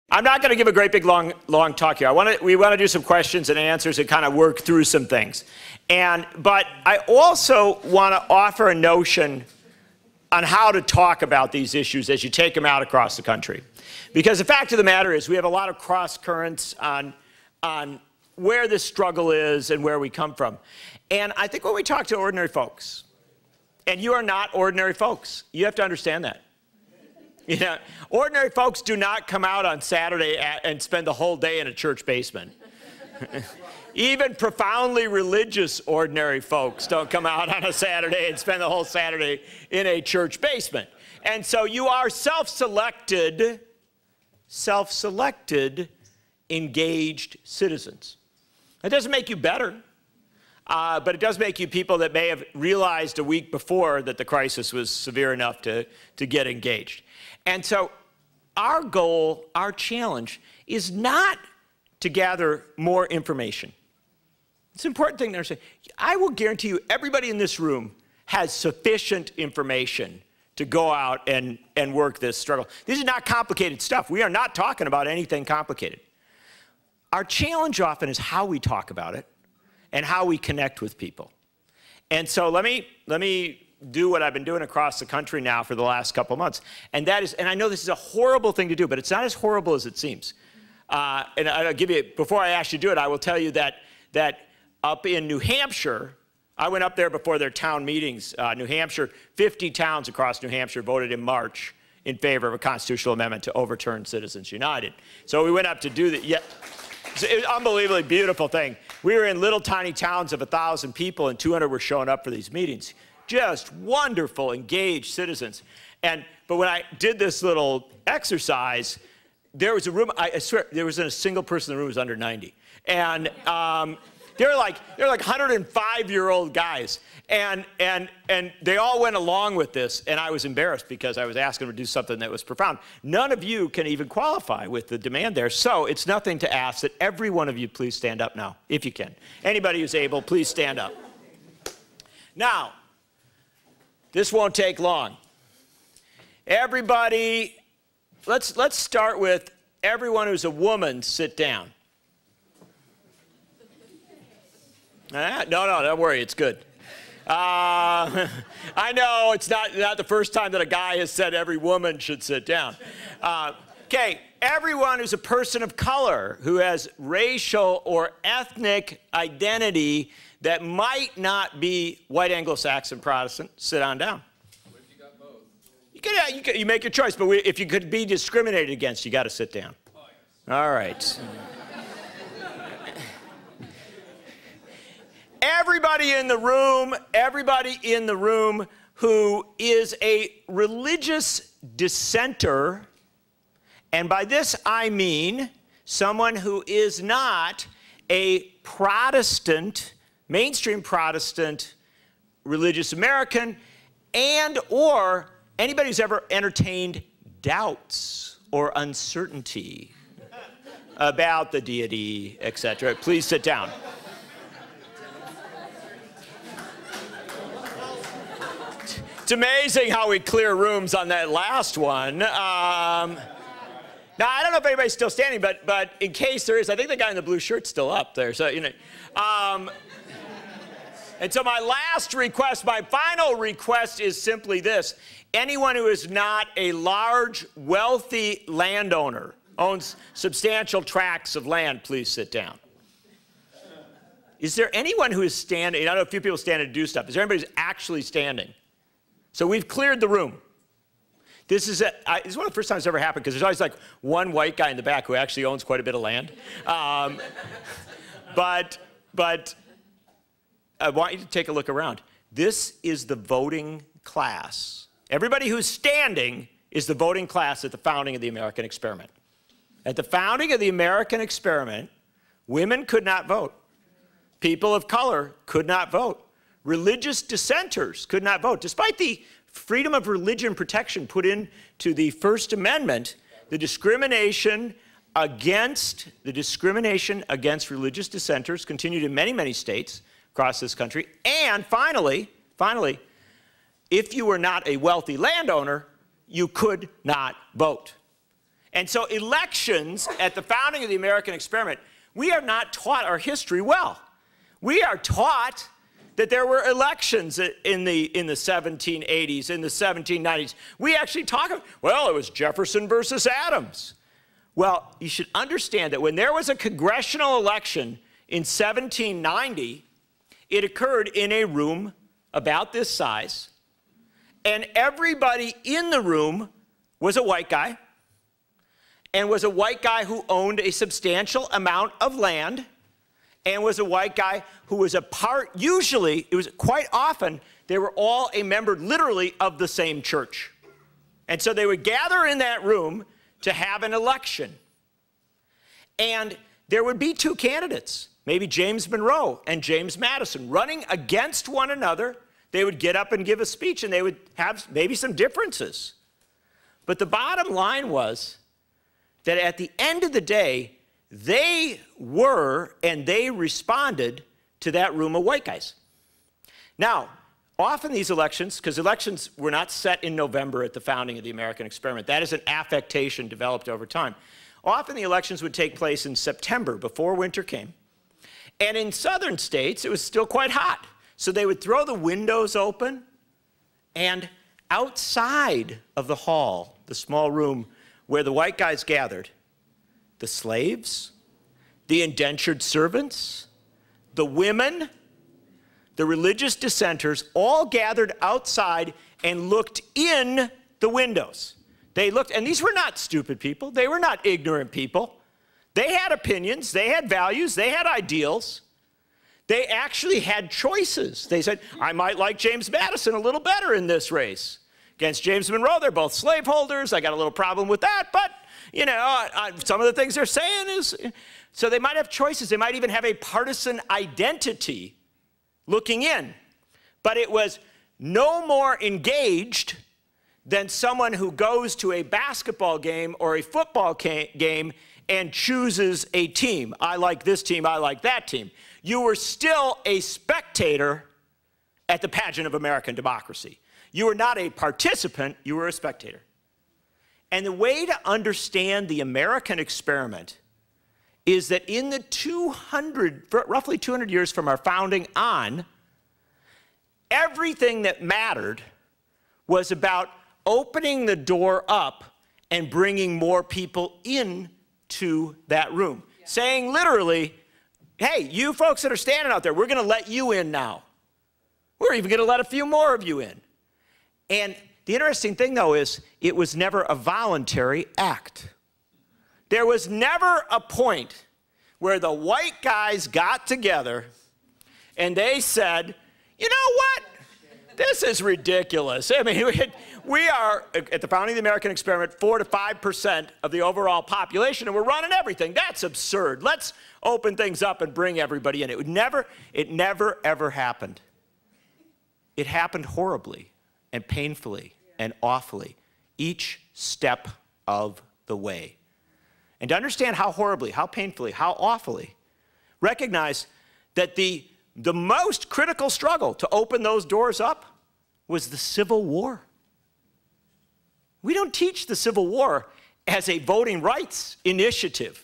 I'm not going to give a great big long talk here. We want to do some questions and answers and kind of work through some things. But I also want to offer a notion on how to talk about these issues as you take them out across the country. Because the fact of the matter is we have a lot of cross currents on where this struggle is and where we come from. And I think when we talk to ordinary folks, and you are not ordinary folks, you have to understand that. You know, ordinary folks do not come out on Saturday and spend the whole day in a church basement. Even profoundly religious ordinary folks don't come out on a Saturday and spend the whole Saturday in a church basement. And so you are self-selected, engaged citizens. It doesn't make you better, but it does make you people that may have realized a week before that the crisis was severe enough to get engaged. And so our goal, our challenge, is not to gather more information. It's an important thing to understand. I will guarantee you everybody in this room has sufficient information to go out and work this struggle. This is not complicated stuff. We are not talking about anything complicated. Our challenge often is how we talk about it and how we connect with people. And so let me do what I've been doing across the country now for the last couple months. And that is, and I know this is a horrible thing to do, but it's not as horrible as it seems. And I'll give you, before I ask you to do it, I will tell you that up in New Hampshire, I went up there before their town meetings. New Hampshire, 50 towns across New Hampshire voted in March in favor of a constitutional amendment to overturn Citizens United. So we went up to do that. Yeah, it was an unbelievably beautiful thing. We were in little tiny towns of 1,000 people, and 200 were showing up for these meetings. Just wonderful, engaged citizens. But when I did this little exercise, there was a room, I swear, there wasn't a single person in the room who was under 90. And they're like 105-year-old guys. And they all went along with this, and I was embarrassed because I was asking them to do something that was profound. None of you can even qualify with the demand there, so it's nothing to ask that every one of you please stand up now, if you can. Anybody who's able, please stand up. Now, this won't take long. Everybody, let's start with everyone who's a woman, sit down. No, don't worry, it's good. I know it's not the first time that a guy has said every woman should sit down. Okay, everyone who's a person of color who has racial or ethnic identity that might not be white Anglo-Saxon Protestant, sit on down. What if you got both? You make your choice, but if you could be discriminated against, you got to sit down. Oh, yes. All right. Everybody in the room who is a religious dissenter, and by this I mean someone who is not a Protestant, mainstream Protestant, religious American, and or anybody who's ever entertained doubts or uncertainty about the deity, etc. Please sit down. It's amazing how we clear rooms on that last one. Now, I don't know if anybody's still standing, but in case there is, I think the guy in the blue shirt's still up there. So, you know. And so my last request, my final request is simply this. Anyone who is not a large, wealthy landowner, owns substantial tracts of land, please sit down. Is there anyone who is standing? I know a few people standing to do stuff. Is there anybody who's actually standing? So we've cleared the room. This is one of the first times it's ever happened because there's always like one white guy in the back who actually owns quite a bit of land. But I want you to take a look around. This is the voting class. Everybody who's standing is the voting class at the founding of the American experiment. At the founding of the American experiment, women could not vote. People of color could not vote. Religious dissenters could not vote. Despite the freedom of religion protection put into the First Amendment, the discrimination against religious dissenters continued in many, many states across this country. And finally, if you were not a wealthy landowner, you could not vote. And so elections at the founding of the American experiment, we are not taught our history well. We are taught that there were elections in the 1780s, in the 1790s. We actually talk about, well, it was Jefferson versus Adams. Well, you should understand that when there was a congressional election in 1790, it occurred in a room about this size, and everybody in the room was a white guy, and was a white guy who owned a substantial amount of land, and was a white guy who was a part, usually, it was quite often, they were all a member literally of the same church. And so they would gather in that room to have an election. And there would be two candidates, maybe James Monroe and James Madison, running against one another. They would get up and give a speech, and they would have maybe some differences. But the bottom line was that at the end of the day, they were and they responded to that room of white guys. Now, often these elections, because elections were not set in November at the founding of the American experiment. That is an affectation developed over time. Often the elections would take place in September before winter came. And in southern states, it was still quite hot. So they would throw the windows open, and outside of the hall, the small room where the white guys gathered, the slaves, the indentured servants, the women, the religious dissenters, all gathered outside and looked in the windows. They looked, and these were not stupid people. They were not ignorant people. They had opinions, they had values, they had ideals. They actually had choices. They said, I might like James Madison a little better in this race. Against James Monroe, they're both slaveholders. I got a little problem with that, but you know, some of the things they're saying is, so they might have choices. They might even have a partisan identity looking in. But it was no more engaged than someone who goes to a basketball game or a football game and chooses a team. I like this team, I like that team. You were still a spectator at the pageant of American democracy. You were not a participant, you were a spectator. And the way to understand the American experiment is that in the roughly 200 years from our founding on, everything that mattered was about opening the door up and bringing more people into that room. Yeah. Saying literally, hey, you folks that are standing out there, we're going to let you in now. We're even going to let a few more of you in. And the interesting thing, though, is it was never a voluntary act. There was never a point where the white guys got together and they said, you know what? This is ridiculous. I mean, we are, at the founding of the American experiment, 4 to 5% of the overall population, and we're running everything. That's absurd. Let's open things up and bring everybody in. It never, ever happened. It happened horribly and painfully and awfully, each step of the way. And to understand how horribly, how painfully, how awfully, recognize that the most critical struggle to open those doors up was the Civil War. We don't teach the Civil War as a voting rights initiative.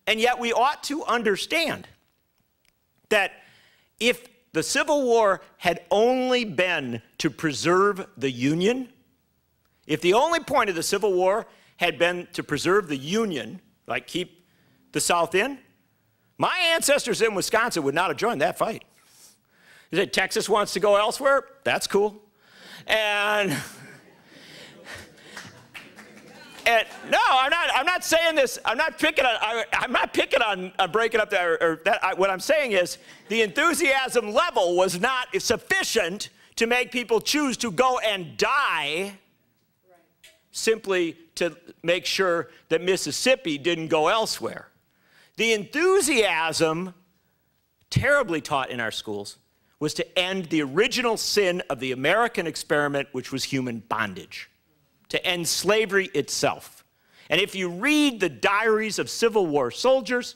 And yet we ought to understand that if the Civil War had only been to preserve the Union, if the only point of the Civil War had been to preserve the Union, like keep the South in, my ancestors in Wisconsin would not have joined that fight. You say Texas wants to go elsewhere? That's cool. And no, I'm not saying this. I'm not picking on breaking up what I'm saying is the enthusiasm level was not sufficient to make people choose to go and die simply to make sure that Mississippi didn't go elsewhere. The enthusiasm, terribly taught in our schools, was to end the original sin of the American experiment, which was human bondage, to end slavery itself. And if you read the diaries of Civil War soldiers,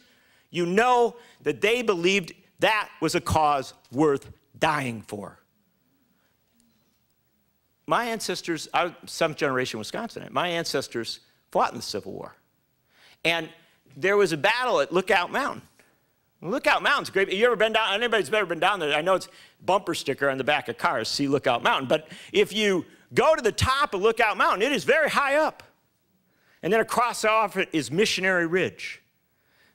you know that they believed that was a cause worth dying for. My ancestors, I'm 7th generation Wisconsinite, my ancestors fought in the Civil War. And there was a battle at Lookout Mountain. Lookout Mountain's great. You ever been down? Anybody's ever been down there? I know it's a bumper sticker on the back of cars, see Lookout Mountain. But if you go to the top of Lookout Mountain, it is very high up. And then across off it is Missionary Ridge.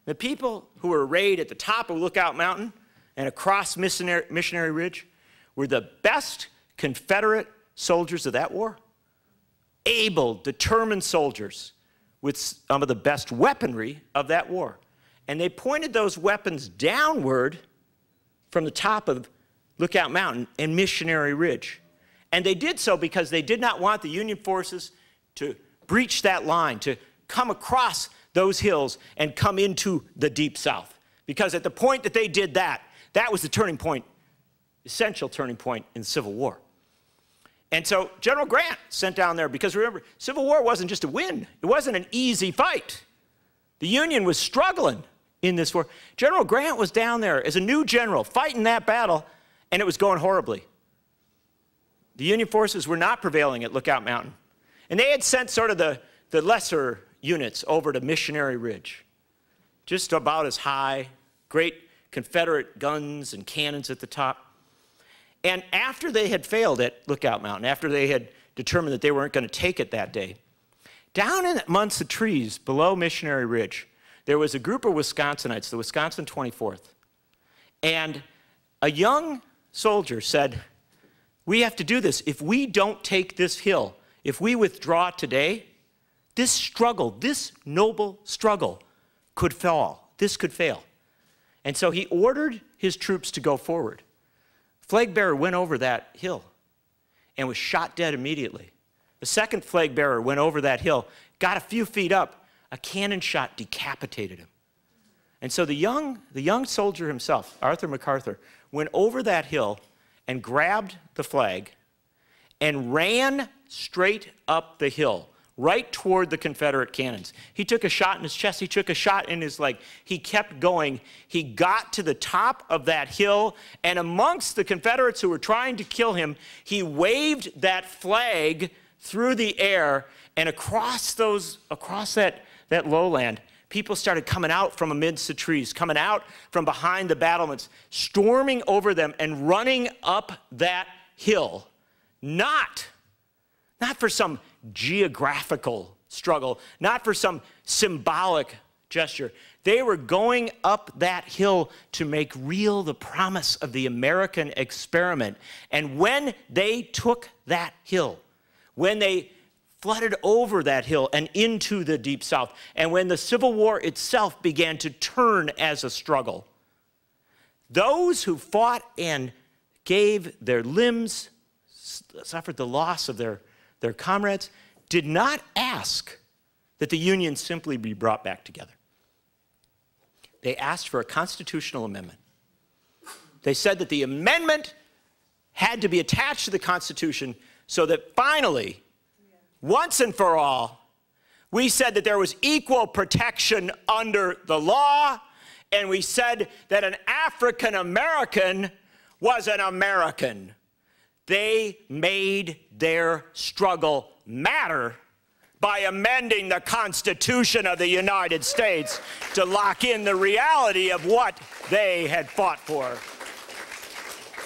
The people who were arrayed at the top of Lookout Mountain and across Missionary Ridge were the best Confederate soldiers of that war. Able, determined soldiers with some of the best weaponry of that war. And they pointed those weapons downward from the top of Lookout Mountain and Missionary Ridge. And they did so because they did not want the Union forces to breach that line, to come across those hills and come into the Deep South. Because at the point that they did that, that was the turning point, essential turning point in the Civil War. And so General Grant sent down there, because remember, Civil War wasn't just a win. It wasn't an easy fight. The Union was struggling in this war. General Grant was down there as a new general fighting that battle, and it was going horribly. The Union forces were not prevailing at Lookout Mountain. And they had sent sort of the lesser units over to Missionary Ridge, just about as high, great Confederate guns and cannons at the top. And after they had failed at Lookout Mountain, after they had determined that they weren't going to take it that day, down in amongst the trees below Missionary Ridge, there was a group of Wisconsinites, the Wisconsin 24th. And a young soldier said, we have to do this. If we don't take this hill, if we withdraw today, this struggle, this noble struggle could fall. This could fail. And so he ordered his troops to go forward. Flag bearer went over that hill and was shot dead immediately. The second flag bearer went over that hill, got a few feet up, a cannon shot decapitated him. And so the young soldier himself, Arthur MacArthur, went over that hill and grabbed the flag and ran straight up the hill, right toward the Confederate cannons. He took a shot in his chest. He took a shot in his leg. He kept going. He got to the top of that hill, and amongst the Confederates who were trying to kill him, he waved that flag through the air, and across that lowland, people started coming out from amidst the trees, coming out from behind the battlements, storming over them and running up that hill, not for some geographical struggle, not for some symbolic gesture. They were going up that hill to make real the promise of the American experiment. And when they took that hill, when they flooded over that hill and into the Deep South, and when the Civil War itself began to turn as a struggle, those who fought and gave their limbs, suffered the loss of their comrades, did not ask that the Union simply be brought back together. They asked for a constitutional amendment. They said that the amendment had to be attached to the Constitution so that finally, once and for all, we said that there was equal protection under the law, and we said that an African American was an American. They made their struggle matter by amending the Constitution of the United States to lock in the reality of what they had fought for.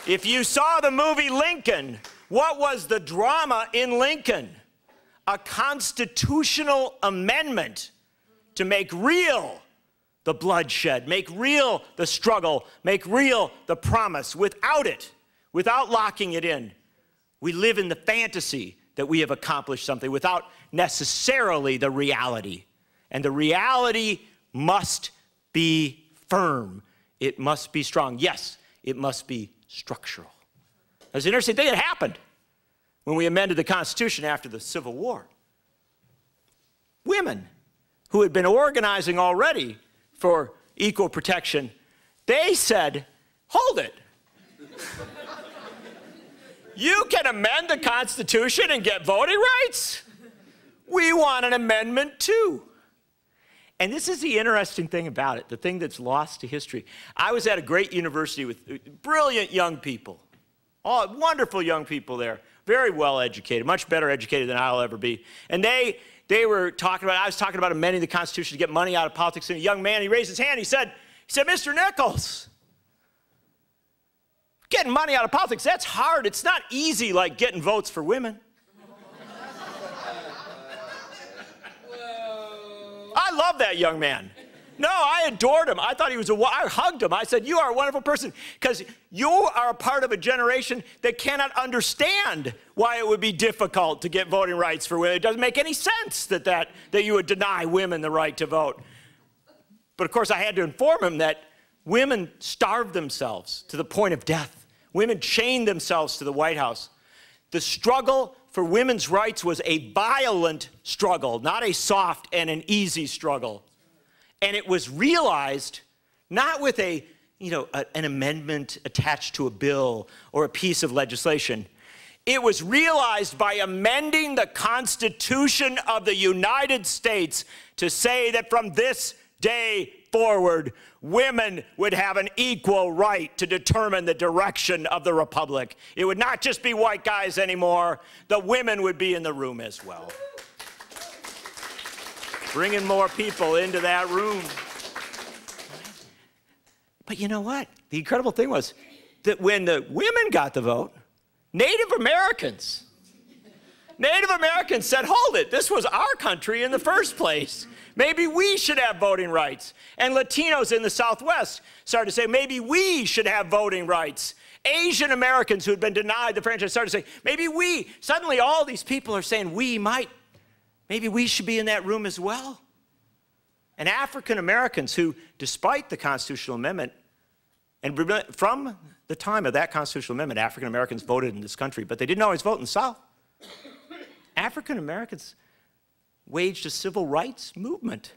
If you saw the movie Lincoln, what was the drama in Lincoln? A constitutional amendment to make real the bloodshed, make real the struggle, make real the promise. Without it, without locking it in, we live in the fantasy that we have accomplished something without necessarily the reality. And the reality must be firm. It must be strong. Yes, it must be structural. There's an interesting thing that happened when we amended the Constitution after the Civil War. Women who had been organizing already for equal protection, they said, hold it. You can amend the Constitution and get voting rights? We want an amendment too. And this is the interesting thing about it, the thing that's lost to history. I was at a great university with brilliant young people, all wonderful young people there, very well educated, much better educated than I'll ever be. And they I was talking about amending the Constitution to get money out of politics, and a young man, he raised his hand, he said, Mr. Nichols, getting money out of politics, that's hard. It's not easy like getting votes for women. I love that young man. No, I adored him. I thought he was I hugged him. I said, you are a wonderful person, because you are a part of a generation that cannot understand why it would be difficult to get voting rights for women. It doesn't make any sense that you would deny women the right to vote. But of course, I had to inform him that women starved themselves to the point of death. Women chained themselves to the White House. The struggle for women's rights was a violent struggle, not a soft and an easy struggle. And it was realized not with an amendment attached to a bill or a piece of legislation. It was realized by amending the Constitution of the United States to say that from this day forward, women would have an equal right to determine the direction of the republic. It would not just be white guys anymore. The women would be in the room as well. Bringing more people into that room. But you know what? The incredible thing was that when the women got the vote, Native Americans said, hold it, this was our country in the first place. Maybe we should have voting rights. And Latinos in the Southwest started to say, maybe we should have voting rights. Asian Americans who had been denied the franchise started to say, maybe we. Suddenly all these people are saying maybe we should be in that room as well. And African Americans who, despite the constitutional amendment, and from the time of that constitutional amendment, African Americans voted in this country, but they didn't always vote in the South. African Americans waged a civil rights movement.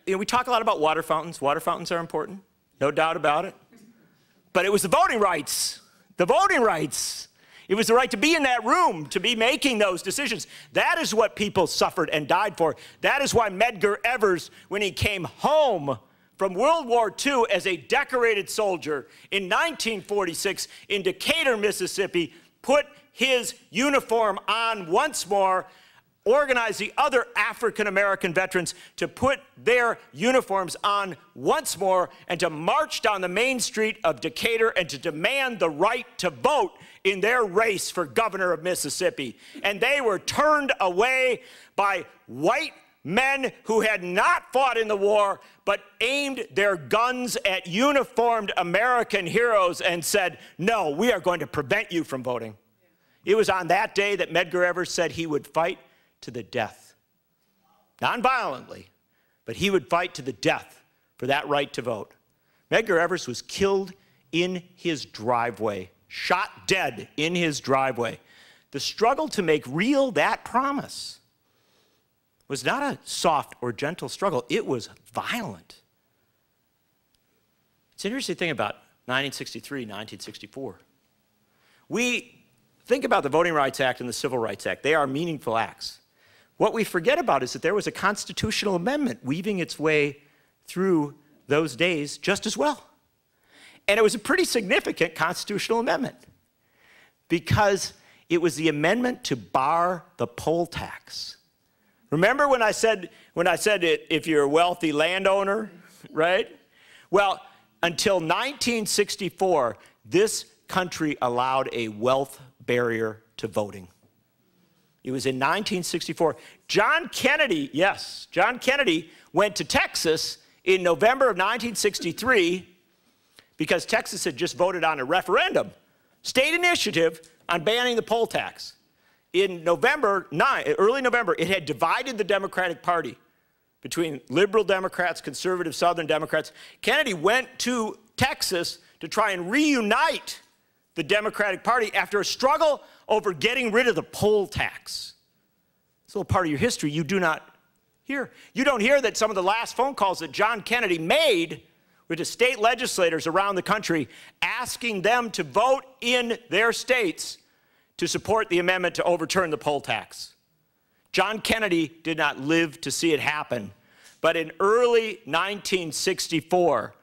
We talk a lot about water fountains. Water fountains are important, no doubt about it. But it was the voting rights. The voting rights. It was the right to be in that room, to be making those decisions. That is what people suffered and died for. That is why Medgar Evers, when he came home from World War II as a decorated soldier in 1946 in Decatur, Mississippi, put his uniform on once more, organized the other African-American veterans to put their uniforms on once more and to march down the main street of Decatur and to demand the right to vote in their race for governor of Mississippi. And they were turned away by white men who had not fought in the war but aimed their guns at uniformed American heroes and said, no, we are going to prevent you from voting. It was on that day that Medgar Evers said he would fight to the death. Non-violently, but he would fight to the death for that right to vote. Medgar Evers was killed in his driveway, shot dead in his driveway. The struggle to make real that promise was not a soft or gentle struggle. It was violent. It's an interesting thing about 1963, 1964. We think about the Voting Rights Act and the Civil Rights Act. They are meaningful acts. What we forget about is that there was a constitutional amendment weaving its way through those days just as well. And it was a pretty significant constitutional amendment because it was the amendment to bar the poll tax. Remember when I said if you're a wealthy landowner, right? Well, until 1964, this country allowed a wealth barrier to voting. It was in 1964. John Kennedy went to Texas in November of 1963 because Texas had just voted on a referendum, state initiative on banning the poll tax. In early November, it had divided the Democratic Party between liberal Democrats, conservative Southern Democrats. Kennedy went to Texas to try and reunite the Democratic Party after a struggle over getting rid of the poll tax. It's a little part of your history you do not hear. You don't hear that some of the last phone calls that John Kennedy made were to state legislators around the country asking them to vote in their states to support the amendment to overturn the poll tax. John Kennedy did not live to see it happen, but in early 1964,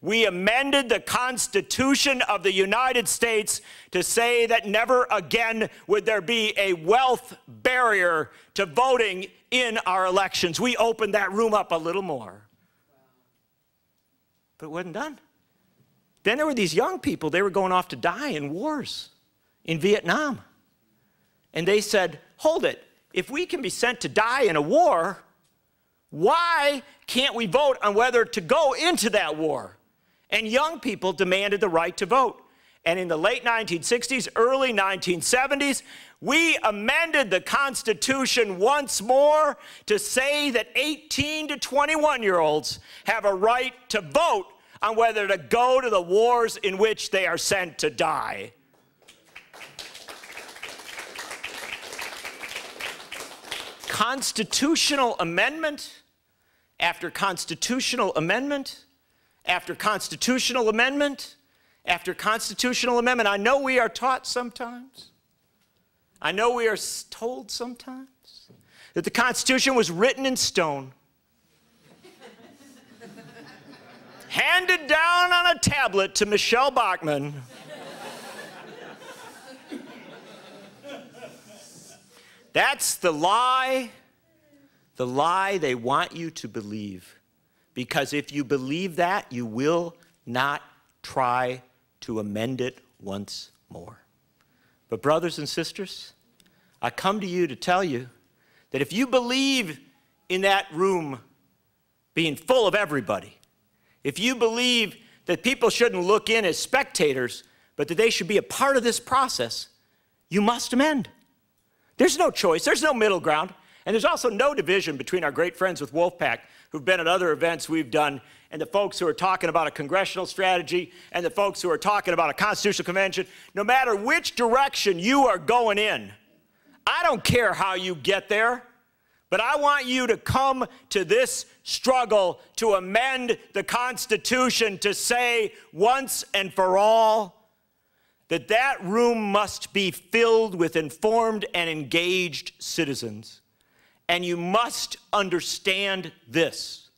We amended the Constitution of the United States to say that never again would there be a wealth barrier to voting in our elections. We opened that room up a little more. But it wasn't done. Then there were these young people, they were going off to die in wars in Vietnam. And they said, hold it, if we can be sent to die in a war, why can't we vote on whether to go into that war? And young people demanded the right to vote. And in the late 1960s, early 1970s, we amended the Constitution once more to say that 18 to 21-year-olds have a right to vote on whether to go to the wars in which they are sent to die. Constitutional amendment after constitutional amendment after constitutional amendment after constitutional amendment. I know we are taught sometimes, I know we are told sometimes that the Constitution was written in stone, handed down on a tablet to Michelle Bachmann. That's the lie they want you to believe. Because if you believe that, you will not try to amend it once more. But brothers and sisters, I come to you to tell you that if you believe in that room being full of everybody, if you believe that people shouldn't look in as spectators, but that they should be a part of this process, you must amend. There's no choice, there's no middle ground, and there's also no division between our great friends with Wolfpack who've been at other events we've done, and the folks who are talking about a congressional strategy, and the folks who are talking about a constitutional convention. No matter which direction you are going in, I don't care how you get there, but I want you to come to this struggle to amend the Constitution to say once and for all that that room must be filled with informed and engaged citizens. And you must understand this.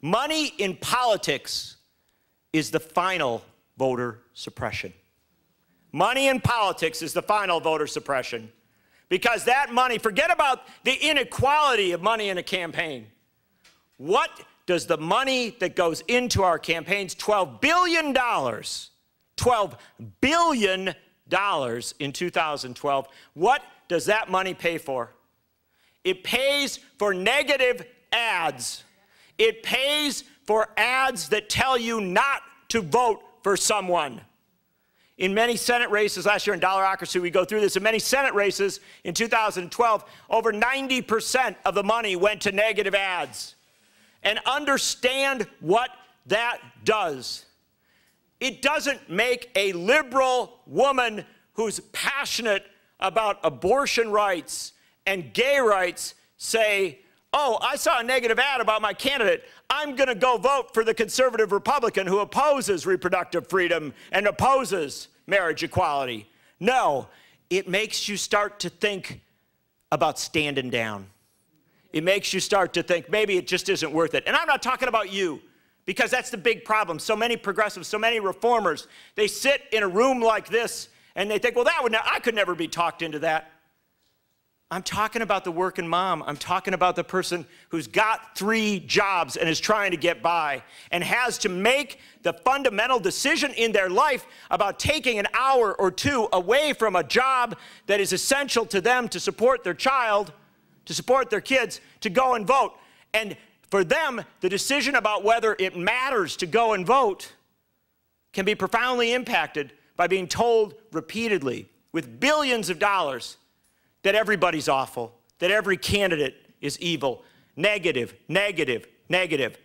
Money in politics is the final voter suppression. Money in politics is the final voter suppression. Because that money, forget about the inequality of money in a campaign. What does the money that goes into our campaigns, $12 billion, $12 billion in 2012, what does that money pay for? It pays for negative ads. It pays for ads that tell you not to vote for someone. In many Senate races last year in Dollarocracy, we go through this. In many Senate races in 2012, over 90% of the money went to negative ads. And understand what that does. It doesn't make a liberal woman who's passionate about abortion rights and gay rights say, oh, I saw a negative ad about my candidate. I'm going to go vote for the conservative Republican who opposes reproductive freedom and opposes marriage equality. No, it makes you start to think about standing down. It makes you start to think maybe it just isn't worth it. And I'm not talking about you, because that's the big problem. So many progressives, so many reformers, they sit in a room like this and they think, well, I could never be talked into that. I'm talking about the working mom. I'm talking about the person who's got 3 jobs and is trying to get by and has to make the fundamental decision in their life about taking an hour or 2 away from a job that is essential to them to support their child, to support their kids, to go and vote. And for them, the decision about whether it matters to go and vote can be profoundly impacted by being told repeatedly with billions of dollars that everybody's awful, that every candidate is evil. Negative, negative, negative.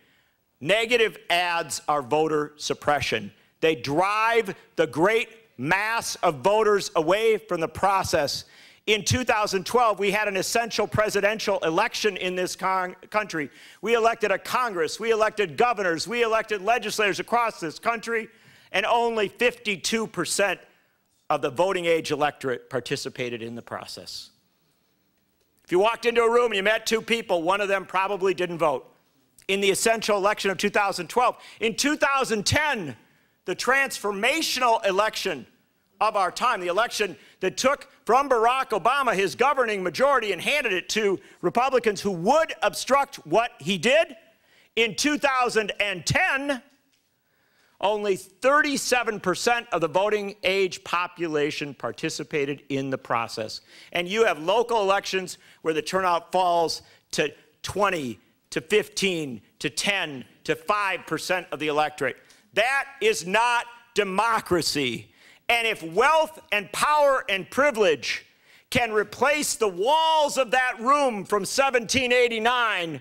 Negative ads are voter suppression. They drive the great mass of voters away from the process. In 2012, we had an essential presidential election in this country. We elected a Congress, we elected governors, we elected legislators across this country, and only 52% of the voting age electorate participated in the process. If you walked into a room and you met 2 people, one of them probably didn't vote. in the essential election of 2012. In 2010, the transformational election of our time, the election that took from Barack Obama his governing majority and handed it to Republicans who would obstruct what he did. In 2010, only 37% of the voting age population participated in the process. And you have local elections where the turnout falls to 20, to 15, to 10, to 5% of the electorate. That is not democracy. And if wealth and power and privilege can replace the walls of that room from 1789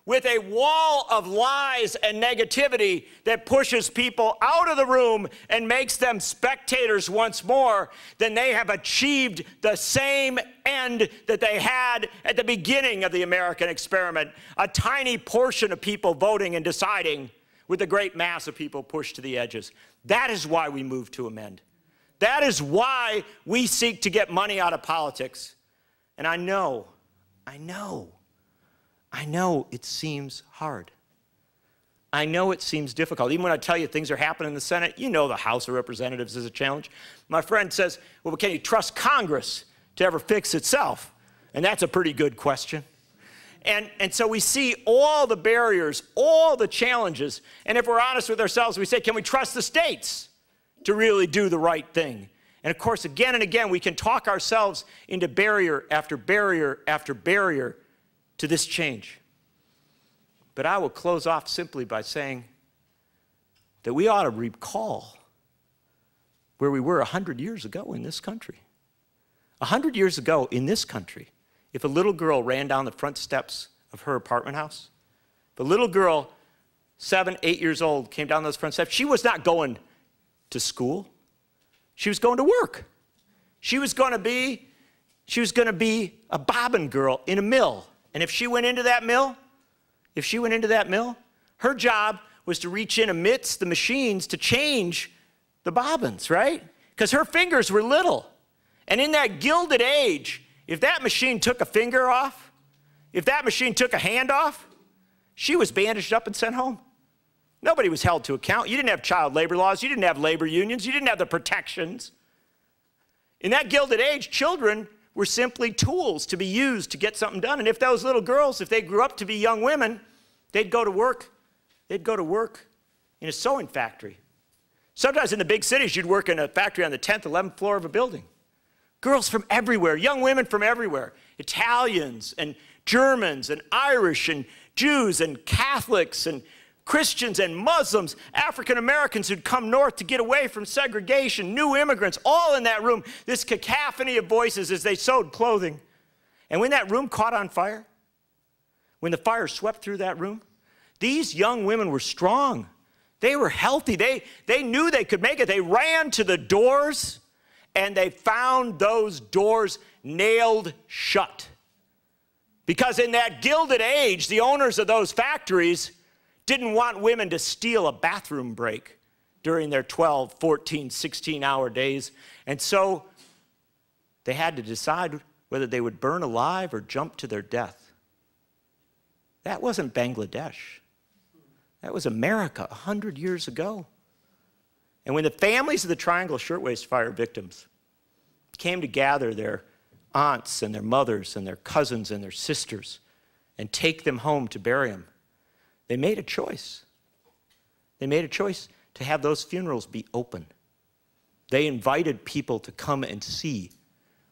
with a wall of lies and negativity that pushes people out of the room and makes them spectators once more, then they have achieved the same end that they had at the beginning of the American experiment. A tiny portion of people voting and deciding with the great mass of people pushed to the edges. That is why we move to amend. That is why we seek to get money out of politics. And I know it seems hard. I know it seems difficult. Even when I tell you things are happening in the Senate, you know the House of Representatives is a challenge. My friend says, well, can you trust Congress to ever fix itself? And that's a pretty good question. And so we see all the barriers, all the challenges. And if we're honest with ourselves, we say, can we trust the states to really do the right thing? And of course, again and again, we can talk ourselves into barrier after barrier after barrier to this change. But I will close off simply by saying that we ought to recall where we were 100 years ago in this country. 100 years ago in this country, if a little girl ran down the front steps of her apartment house, if a little girl, 7, 8 years old, came down those front steps, she was not going to school. She was going to work. She was going to be a bobbin girl in a mill. And if she went into that mill, her job was to reach in amidst the machines to change the bobbins, right? Because her fingers were little. And in that Gilded Age, if that machine took a finger off, if that machine took a hand off, she was bandaged up and sent home. Nobody was held to account. You didn't have child labor laws. You didn't have labor unions. You didn't have the protections. In that Gilded Age, children were simply tools to be used to get something done. And if those little girls, if they grew up to be young women, they'd go to work. They'd go to work in a sewing factory. Sometimes in the big cities, you'd work in a factory on the 10th, 11th floor of a building. Girls from everywhere, young women from everywhere, Italians and Germans and Irish and Jews and Catholics and Christians and Muslims, African Americans who'd come north to get away from segregation, new immigrants, all in that room, this cacophony of voices as they sewed clothing. And when that room caught on fire, when the fire swept through that room, these young women were strong. They were healthy. They knew they could make it. They ran to the doors and they found those doors nailed shut. Because in that Gilded Age, the owners of those factories didn't want women to steal a bathroom break during their 12, 14, 16-hour days. And so they had to decide whether they would burn alive or jump to their death. That wasn't Bangladesh. That was America 100 years ago. And when the families of the Triangle Shirtwaist Fire victims came to gather their aunts and their mothers and their cousins and their sisters and take them home to bury them, they made a choice. They made a choice to have those funerals be open. They invited people to come and see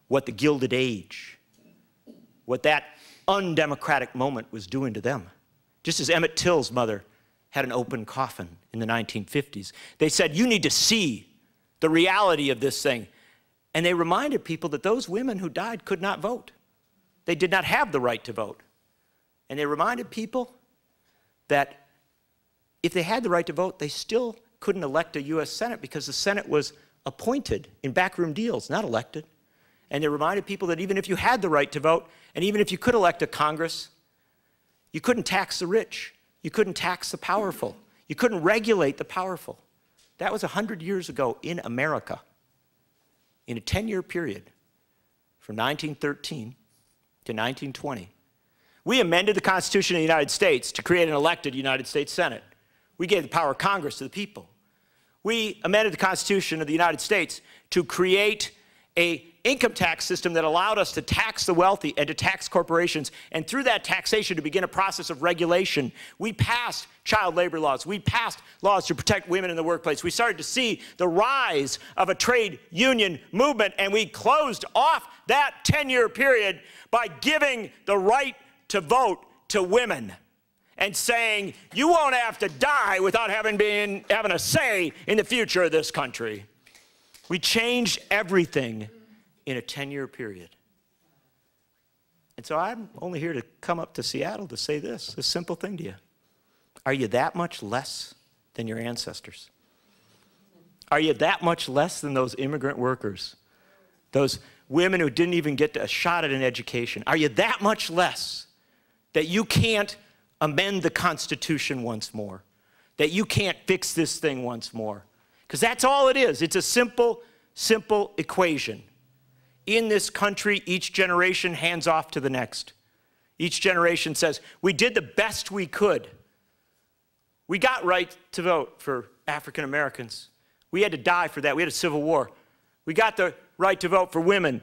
what the Gilded Age, what that undemocratic moment was doing to them. Just as Emmett Till's mother had an open coffin in the 1950s. They said, you need to see the reality of this thing. And they reminded people that those women who died could not vote. They did not have the right to vote. And they reminded people that if they had the right to vote, they still couldn't elect a U.S. Senate because the Senate was appointed in backroom deals, not elected. And they reminded people that even if you had the right to vote, and even if you could elect a Congress, you couldn't tax the rich. You couldn't tax the powerful. You couldn't regulate the powerful. That was 100 years ago in America, in a 10-year period from 1913 to 1920. We amended the Constitution of the United States to create an elected United States Senate. We gave the power of Congress to the people. We amended the Constitution of the United States to create an income tax system that allowed us to tax the wealthy and to tax corporations, and through that taxation to begin a process of regulation. We passed child labor laws. We passed laws to protect women in the workplace. We started to see the rise of a trade union movement, and we closed off that 10-year period by giving the right to vote to women and saying, you won't have to die without having a say in the future of this country. We changed everything in a 10-year period. And so I'm only here to come up to Seattle to say this simple thing to you. Are you that much less than your ancestors? Are you that much less than those immigrant workers? Those women who didn't even get a shot at an education? Are you that much less that you can't amend the Constitution once more? That you can't fix this thing once more? Because that's all it is. It's a simple, simple equation. In this country, each generation hands off to the next. Each generation says, we did the best we could. We got right to vote for African Americans. We had to die for that. We had a civil war. We got the right to vote for women.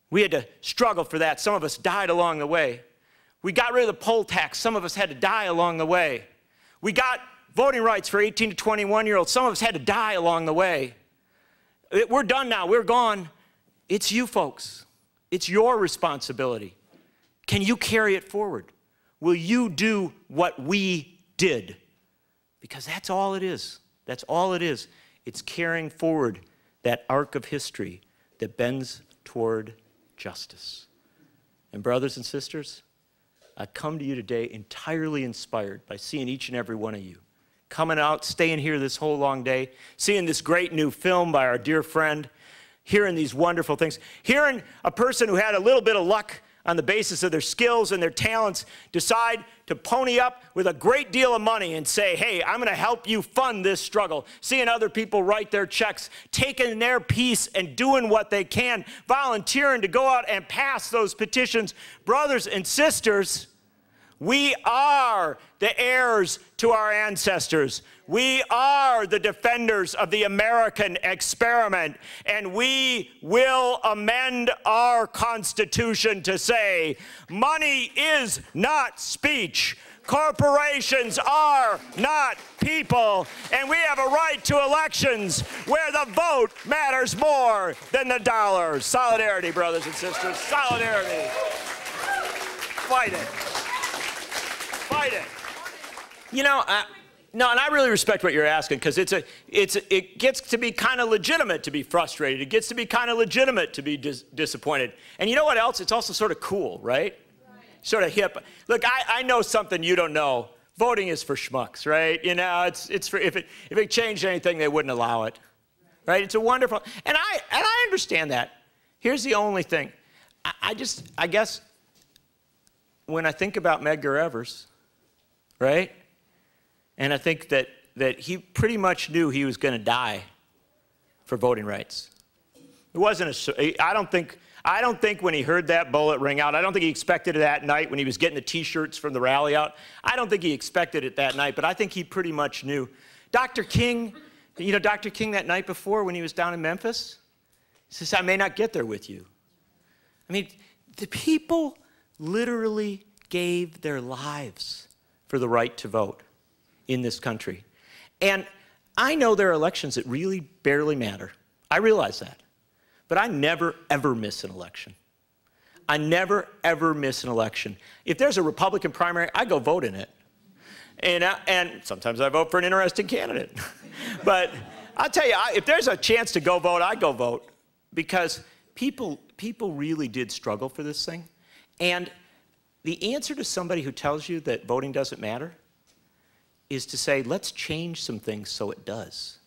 We had to struggle for that. Some of us died along the way. We got rid of the poll tax. Some of us had to die along the way. We got voting rights for 18 to 21-year-olds. Some of us had to die along the way. We're done now. We're gone. It's you folks. It's your responsibility. Can you carry it forward? Will you do what we did? Because that's all it is. That's all it is. It's carrying forward that arc of history that bends toward justice. And brothers and sisters, I come to you today entirely inspired by seeing each and every one of you coming out, staying here this whole long day, seeing this great new film by our dear friend, hearing these wonderful things, hearing a person who had a little bit of luck on the basis of their skills and their talents decide to pony up with a great deal of money and say, hey, I'm going to help you fund this struggle. Seeing other people write their checks, taking their piece and doing what they can, volunteering to go out and pass those petitions. Brothers and sisters, we are the heirs to our ancestors. We are the defenders of the American experiment, and we will amend our Constitution to say, money is not speech. Corporations are not people, and we have a right to elections where the vote matters more than the dollar. Solidarity, brothers and sisters, solidarity. Fight it. Fight it. You know, no, and I really respect what you're asking, because it gets to be kind of legitimate to be frustrated. It gets to be kind of legitimate to be disappointed. And you know what else? It's also sort of cool, right? Sort of hip. Look, I know something you don't know. Voting is for schmucks, right? You know, it's for if it changed anything, they wouldn't allow it, right? It's a wonderful, and I understand that. Here's the only thing. I guess when I think about Medgar Evers, right? And I think that he pretty much knew he was going to die for voting rights. It wasn't I don't think when he heard that bullet ring out, I don't think he expected it that night when he was getting the T-shirts from the rally out. I don't think he expected it that night, but I think he pretty much knew. Dr. King, you know Dr. King that night before when he was down in Memphis? He says, I may not get there with you. I mean, the people literally gave their lives for the right to vote in this country. And I know there are elections that really barely matter. I realize that. But I never, ever miss an election. I never, ever miss an election. If there's a Republican primary, I go vote in it. And sometimes I vote for an interesting candidate. But I'll tell you, if there's a chance to go vote, I go vote. Because people really did struggle for this thing. And the answer to somebody who tells you that voting doesn't matter is to say, let's change some things so it does.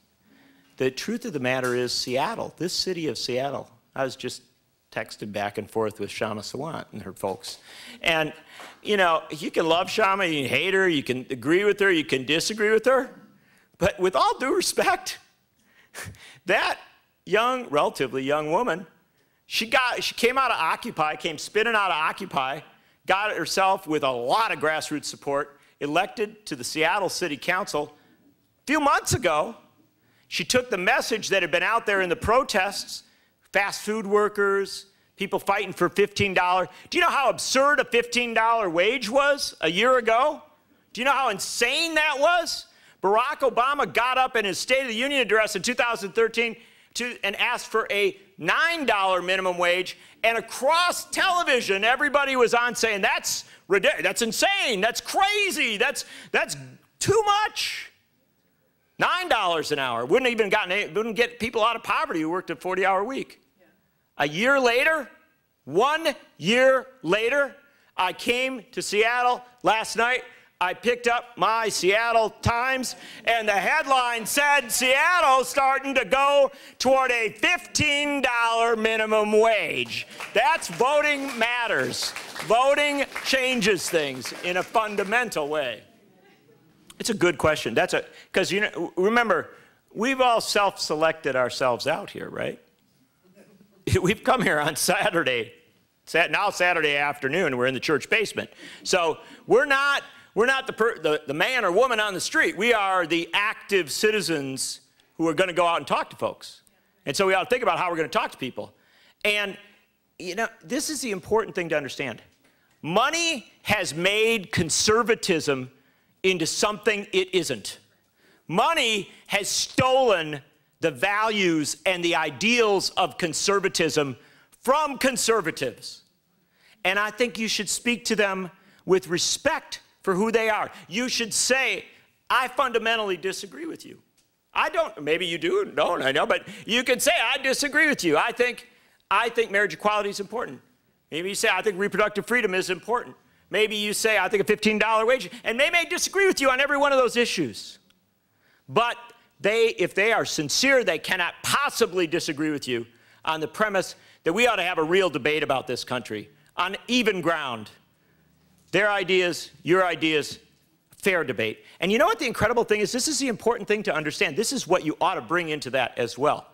The truth of the matter is Seattle, this city of Seattle, I was just texting back and forth with Shama Sawant and her folks. And, you know, you can love Shama, you can hate her, you can agree with her, you can disagree with her. But with all due respect, that young, relatively young woman, she came out of Occupy, came spinning out of Occupy, got herself, with a lot of grassroots support, elected to the Seattle City Council a few months ago. She took the message that had been out there in the protests, fast food workers, people fighting for $15. Do you know how absurd a $15 wage was a year ago? Do you know how insane that was? Barack Obama got up in his State of the Union address in 2013 and asked for a $9 minimum wage, and across television, everybody was on saying, that's ridiculous, that's insane, that's crazy, that's too much. $9 an hour wouldn't get people out of poverty who worked a 40-hour week. Yeah. A year later, 1 year later, I came to Seattle last night. I picked up my Seattle Times, and the headline said, Seattle's starting to go toward a $15 minimum wage. That's voting matters. Voting changes things in a fundamental way. It's a good question. Because, you know, remember, we've all self-selected ourselves out here, right? We've come here on Saturday. Now Saturday afternoon, we're in the church basement. So we're not the man or woman on the street. We are the active citizens who are going to go out and talk to folks. And so we ought to think about how we're going to talk to people. And, you know, this is the important thing to understand. Money has made conservatism into something it isn't. Money has stolen the values and the ideals of conservatism from conservatives. And I think you should speak to them with respect for who they are. You should say, I fundamentally disagree with you. I don't, maybe you do, don't, I know, but you can say, I disagree with you. I think marriage equality is important. Maybe you say, I think reproductive freedom is important. Maybe you say, I think a $15 wage, and they may disagree with you on every one of those issues. But if they are sincere, they cannot possibly disagree with you on the premise that we ought to have a real debate about this country on even ground. Their ideas, your ideas, fair debate. And you know what the incredible thing is? This is the important thing to understand. This is what you ought to bring into that as well.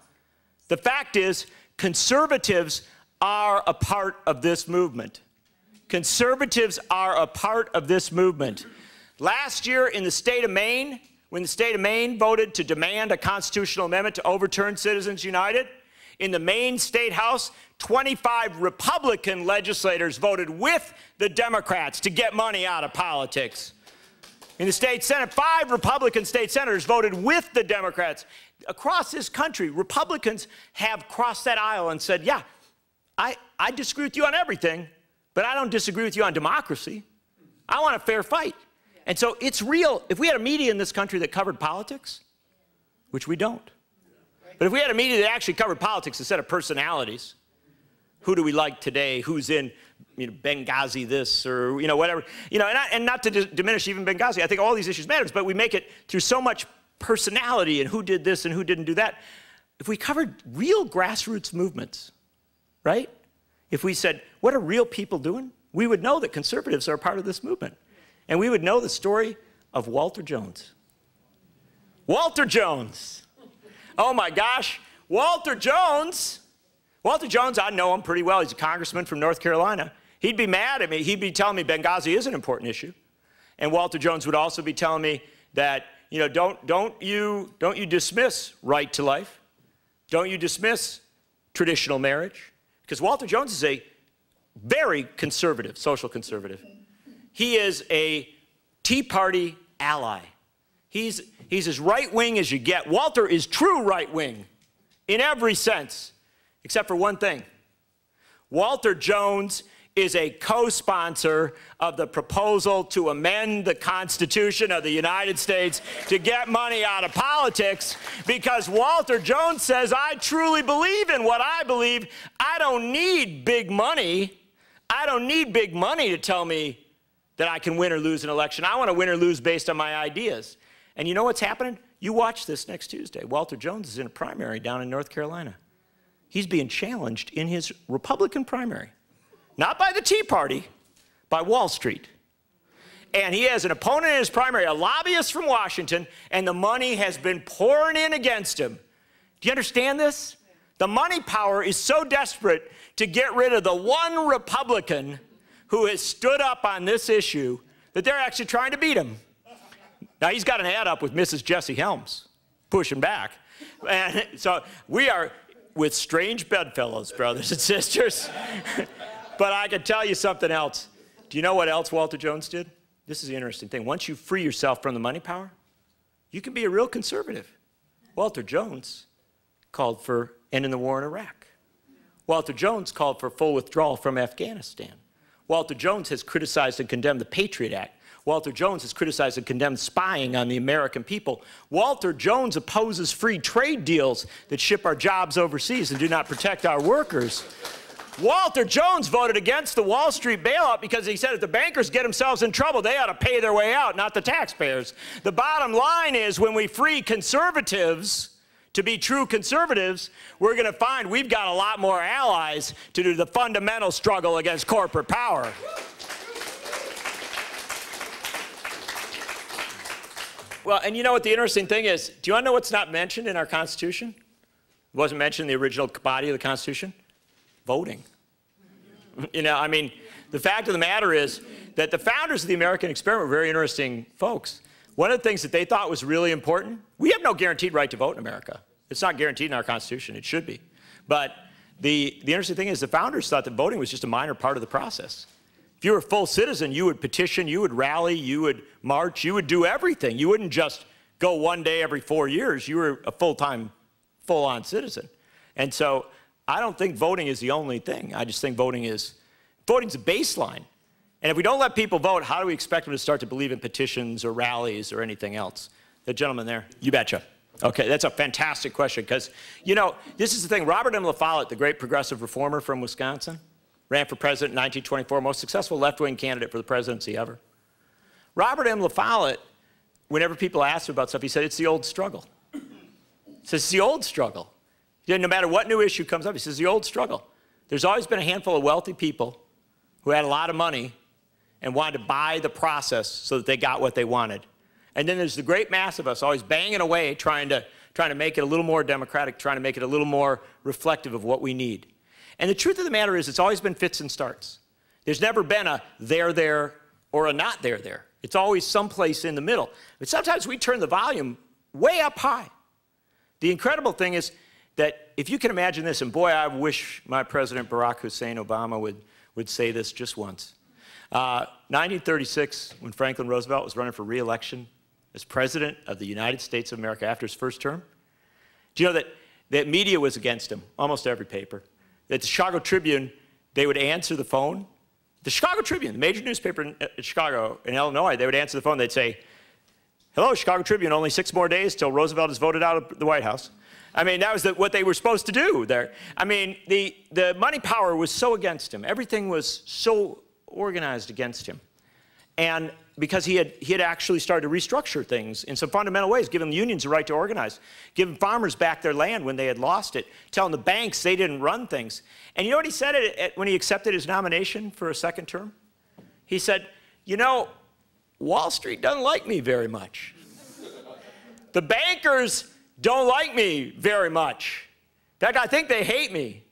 The fact is, conservatives are a part of this movement. Conservatives are a part of this movement. Last year in the state of Maine, when the state of Maine voted to demand a constitutional amendment to overturn Citizens United, in the Maine State House, 25 Republican legislators voted with the Democrats to get money out of politics. In the state Senate, 5 Republican state senators voted with the Democrats. Across this country, Republicans have crossed that aisle and said, yeah, I disagree with you on everything, but I don't disagree with you on democracy. I want a fair fight. And so it's real. If we had a media in this country that covered politics, which we don't, but if we had a media that actually covered politics instead of personalities, who do we like today? Who's in, you know, Benghazi this or, you know, whatever. You know, and not to diminish even Benghazi. I think all these issues matter, but we make it through so much personality and who did this and who didn't do that. If we covered real grassroots movements, right? If we said, what are real people doing? We would know that conservatives are a part of this movement. And we would know the story of Walter Jones. Walter Jones. Oh my gosh, Walter Jones. Walter Jones, I know him pretty well. He's a congressman from North Carolina. He'd be mad at me. He'd be telling me Benghazi is an important issue. And Walter Jones would also be telling me that, you know, don't you dismiss right to life. Don't you dismiss traditional marriage. Because Walter Jones is a very conservative, social conservative. He is a Tea Party ally. He's as right-wing as you get. Walter is true right-wing in every sense, except for one thing. Walter Jones is a co-sponsor of the proposal to amend the Constitution of the United States to get money out of politics, because Walter Jones says, I truly believe in what I believe. I don't need big money. I don't need big money to tell me that I can win or lose an election. I want to win or lose based on my ideas. And you know what's happening? You watch this next Tuesday. Walter Jones is in a primary down in North Carolina. He's being challenged in his Republican primary. Not by the Tea Party, by Wall Street. And he has an opponent in his primary, a lobbyist from Washington, and the money has been pouring in against him. Do you understand this? The money power is so desperate to get rid of the one Republican who has stood up on this issue that they're actually trying to beat him. Now, he's got an ad up with Mrs. Jesse Helms pushing back. And so we are with strange bedfellows, brothers and sisters. But I can tell you something else. Do you know what else Walter Jones did? This is the interesting thing. Once you free yourself from the money power, you can be a real conservative. Walter Jones called for ending the war in Iraq. Walter Jones called for full withdrawal from Afghanistan. Walter Jones has criticized and condemned the Patriot Act. Walter Jones has criticized and condemned spying on the American people. Walter Jones opposes free trade deals that ship our jobs overseas and do not protect our workers. Walter Jones voted against the Wall Street bailout because he said if the bankers get themselves in trouble, they ought to pay their way out, not the taxpayers. The bottom line is when we free conservatives to be true conservatives, we're going to find we've got a lot more allies to do the fundamental struggle against corporate power. Well, and you know what the interesting thing is? Do you want to know what's not mentioned in our Constitution? It wasn't mentioned in the original body of the Constitution? Voting. You know, I mean, the fact of the matter is that the founders of the American experiment were very interesting folks. One of the things that they thought was really important, we have no guaranteed right to vote in America. It's not guaranteed in our Constitution. It should be. But the interesting thing is the founders thought that voting was just a minor part of the process. If you were a full citizen, you would petition, you would rally, you would march, you would do everything. You wouldn't just go one day every 4 years. You were a full-time, full-on citizen. And so I don't think voting is the only thing. I just think voting's a baseline. And if we don't let people vote, how do we expect them to start to believe in petitions or rallies or anything else? The gentleman there, you betcha. Okay, that's a fantastic question because, you know, this is the thing. Robert M. La Follette, the great progressive reformer from Wisconsin, ran for president in 1924, most successful left-wing candidate for the presidency ever. Robert M. La Follette, whenever people asked him about stuff, he said, it's the old struggle. He says, it's the old struggle. No matter what new issue comes up, he says, the old struggle. There's always been a handful of wealthy people who had a lot of money and wanted to buy the process so that they got what they wanted. And then there's the great mass of us always banging away, trying to make it a little more democratic, trying to make it a little more reflective of what we need. And the truth of the matter is it's always been fits and starts. There's never been a there, or a not there. It's always someplace in the middle. But sometimes we turn the volume way up high. The incredible thing is that if you can imagine this, and boy, I wish my President Barack Hussein Obama would say this just once. 1936, when Franklin Roosevelt was running for re-election as President of the United States of America after his first term, do you know that media was against him, almost every paper? That the Chicago Tribune, they would answer the phone. The Chicago Tribune, the major newspaper in Chicago, in Illinois, they would answer the phone. They'd say, hello, Chicago Tribune, only 6 more days till Roosevelt is voted out of the White House. I mean, that was what they were supposed to do there. I mean, the money power was so against him. Everything was so organized against him. And because he had actually started to restructure things in some fundamental ways, giving unions the right to organize, giving farmers back their land when they had lost it, telling the banks they didn't run things. And you know what he said when he accepted his nomination for a second term? He said, you know, Wall Street doesn't like me very much. The bankers don't like me very much. In fact, I think they hate me.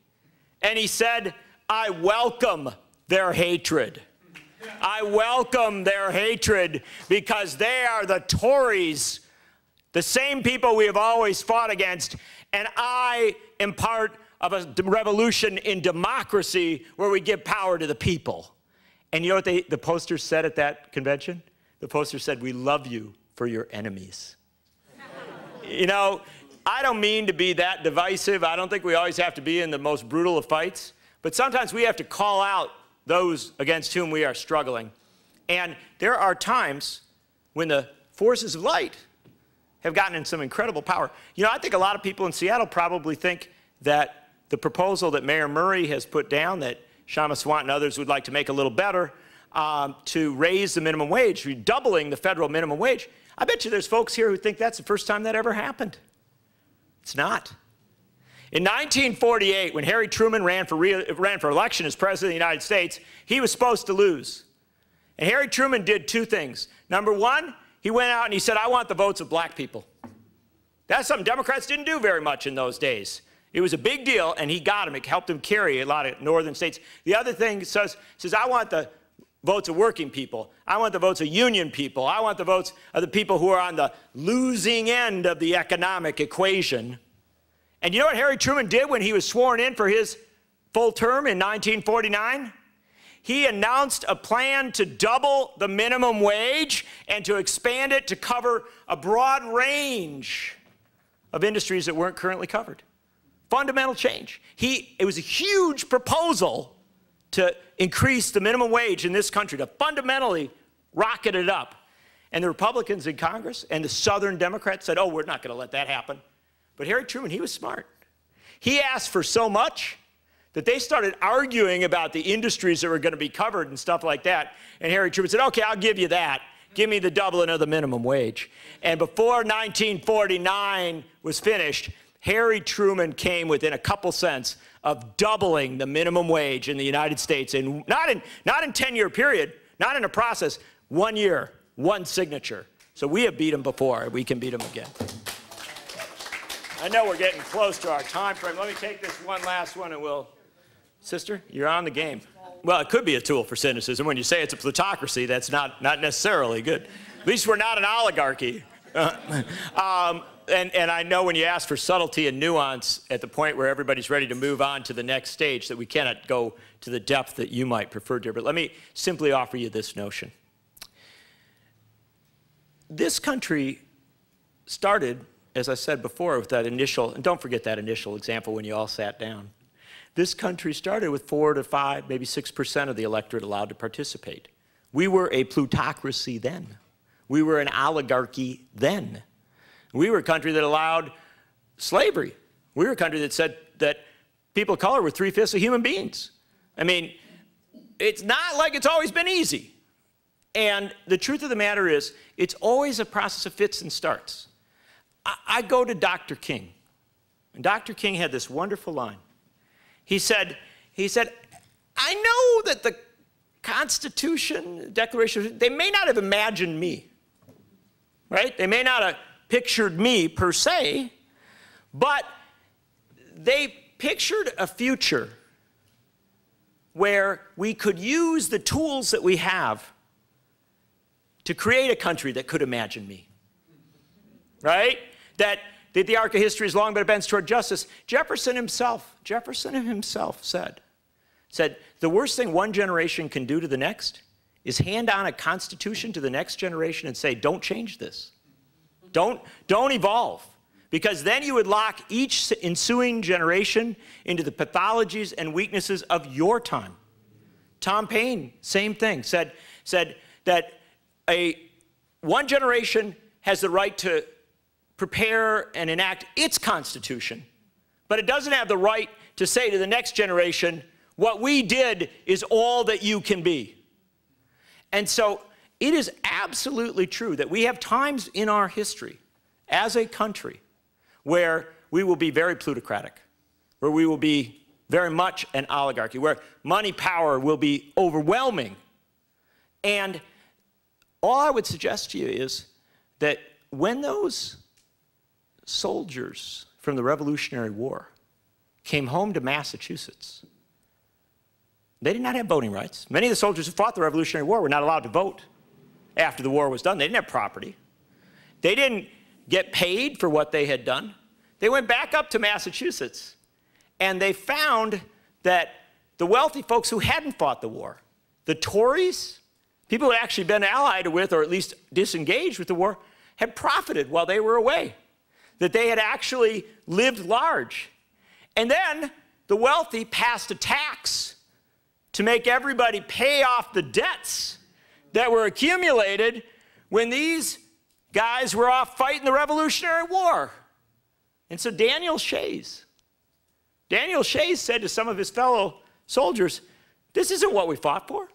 And he said, I welcome their hatred. I welcome their hatred because they are the Tories, the same people we have always fought against, and I am part of a revolution in democracy where we give power to the people. And you know what the poster said at that convention? The poster said, we love you for your enemies. You know, I don't mean to be that divisive. I don't think we always have to be in the most brutal of fights, but sometimes we have to call out those against whom we are struggling. And there are times when the forces of light have gotten in some incredible power. You know, I think a lot of people in Seattle probably think that the proposal that Mayor Murray has put down, that Shama Swant and others would like to make a little better, to raise the minimum wage, doubling the federal minimum wage. I bet you there's folks here who think that's the first time that ever happened. It's not. In 1948, when Harry Truman ran for election as President of the United States, he was supposed to lose. And Harry Truman did 2 things. Number 1, he went out and he said, I want the votes of black people. That's something Democrats didn't do very much in those days. It was a big deal, and he got them. It helped him carry a lot of northern states. The other thing says I want the votes of working people. I want the votes of union people. I want the votes of the people who are on the losing end of the economic equation. And you know what Harry Truman did when he was sworn in for his full term in 1949? He announced a plan to double the minimum wage and to expand it to cover a broad range of industries that weren't currently covered. Fundamental change. It was a huge proposal to increase the minimum wage in this country, to fundamentally rocket it up. And the Republicans in Congress and the Southern Democrats said, oh, we're not going to let that happen. But Harry Truman, he was smart. He asked for so much that they started arguing about the industries that were going to be covered and stuff like that. And Harry Truman said, okay, I'll give you that. Give me the doubling of the minimum wage. And before 1949 was finished, Harry Truman came within a couple cents of doubling the minimum wage in the United States, in not in 10-year period, not in a process, 1 year, one signature. So we have beat him before. We can beat him again. I know we're getting close to our time frame. Let me take this one last one and we'll... Sister, you're on the game. Well, it could be a tool for cynicism. When you say it's a plutocracy, that's not necessarily good. At least we're not an oligarchy. And I know when you ask for subtlety and nuance at the point where everybody's ready to move on to the next stage, that we cannot go to the depth that you might prefer to. But let me simply offer you this notion. This country started, as I said before, with that initial, and don't forget that initial example when you all sat down. This country started with 4 to 5, maybe 6% of the electorate allowed to participate. We were a plutocracy then. We were an oligarchy then. We were a country that allowed slavery. We were a country that said that people of color were 3/5 of human beings. I mean, it's not like it's always been easy. And the truth of the matter is, it's always a process of fits and starts. I go to Dr. King, and Dr. King had this wonderful line. He said, I know that the Constitution, Declaration, they may not have imagined me, right? They may not have pictured me per se, but they pictured a future where we could use the tools that we have to create a country that could imagine me, right? That the arc of history has long been a bent toward justice. Jefferson himself said, the worst thing one generation can do to the next is hand on a constitution to the next generation and say, don't change this. Don't evolve. Because then you would lock each ensuing generation into the pathologies and weaknesses of your time. Tom Paine, same thing, said that one generation has the right to prepare and enact its constitution, but it doesn't have the right to say to the next generation, what we did is all that you can be. And so it is absolutely true that we have times in our history as a country where we will be very plutocratic, where we will be very much an oligarchy, where money power will be overwhelming. And all I would suggest to you is that when those soldiers from the Revolutionary War came home to Massachusetts, they did not have voting rights. Many of the soldiers who fought the Revolutionary War were not allowed to vote after the war was done. They didn't have property. They didn't get paid for what they had done. They went back up to Massachusetts, and they found that the wealthy folks who hadn't fought the war, the Tories, people who had actually been allied with or at least disengaged with the war, had profited while they were away, that they had actually lived large. And then the wealthy passed a tax to make everybody pay off the debts that were accumulated when these guys were off fighting the Revolutionary War. And so Daniel Shays said to some of his fellow soldiers, this isn't what we fought for.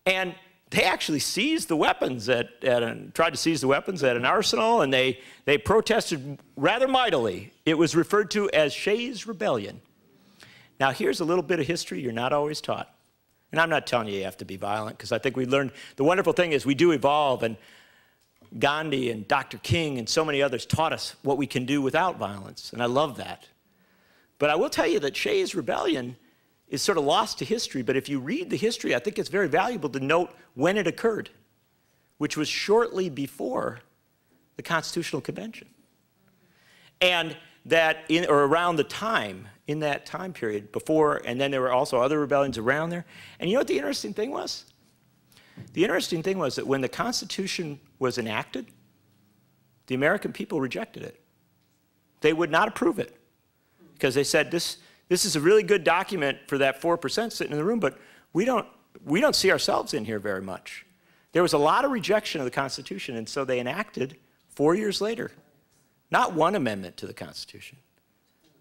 And they actually seized the weapons tried to seize the weapons at an arsenal, and they protested rather mightily. It was referred to as Shays Rebellion. Now, here's a little bit of history you're not always taught. And I'm not telling you have to be violent, because I think we learned, the wonderful thing is we do evolve, and Gandhi and Dr. King and so many others taught us what we can do without violence, and I love that. But I will tell you that Shays Rebellion is sort of lost to history, but if you read the history, I think it's very valuable to note when it occurred, which was shortly before the Constitutional Convention. And that or around the time, in that time period before, and then there were also other rebellions around there. And you know what the interesting thing was? The interesting thing was that when the Constitution was enacted, the American people rejected it. They would not approve it because they said, this is a really good document for that 4% sitting in the room, but we don't see ourselves in here very much. There was a lot of rejection of the Constitution, and so they enacted 4 years later, not one amendment to the Constitution,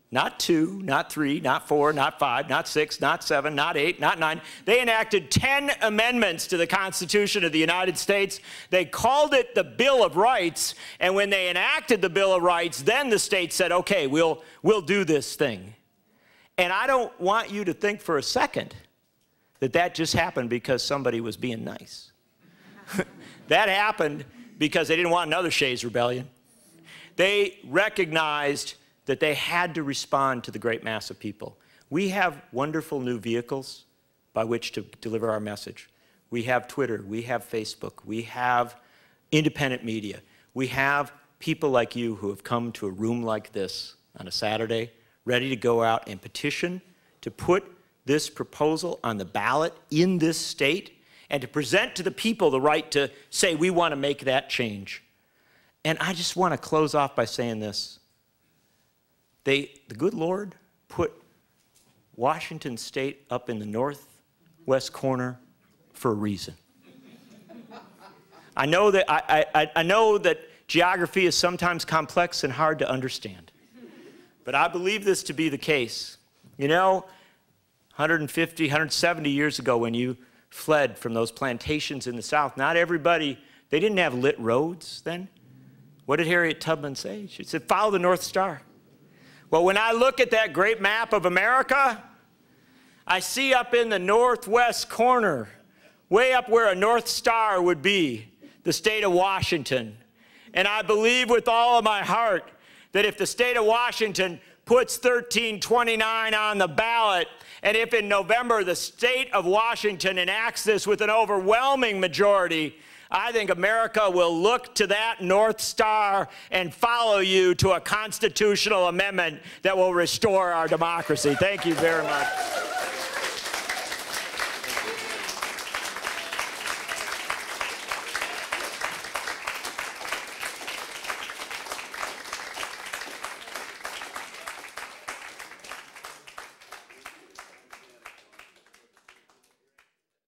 not 2, not 3, not 4, not 5, not 6, not 7, not 8, not 9. They enacted 10 amendments to the Constitution of the United States. They called it the Bill of Rights, and when they enacted the Bill of Rights, then the state said, okay, we'll do this thing. And I don't want you to think for a second that that just happened because somebody was being nice. That happened because they didn't want another Shays Rebellion. They recognized that they had to respond to the great mass of people. We have wonderful new vehicles by which to deliver our message. We have Twitter, we have Facebook, we have independent media. We have people like you who have come to a room like this on a Saturday, ready to go out and petition to put this proposal on the ballot in this state and to present to the people the right to say, we want to make that change. And I just want to close off by saying this. The good Lord put Washington State up in the northwest corner for a reason. I know that, I know that geography is sometimes complex and hard to understand. But I believe this to be the case. You know, 150, 170 years ago when you fled from those plantations in the South, not everybody, they didn't have lit roads then. What did Harriet Tubman say? She said, follow the North Star. Well, when I look at that great map of America, I see up in the northwest corner, way up where a North Star would be, the state of Washington. And I believe with all of my heart that if the state of Washington puts 1329 on the ballot, and if in November the state of Washington enacts this with an overwhelming majority, I think America will look to that North Star and follow you to a constitutional amendment that will restore our democracy. Thank you very much.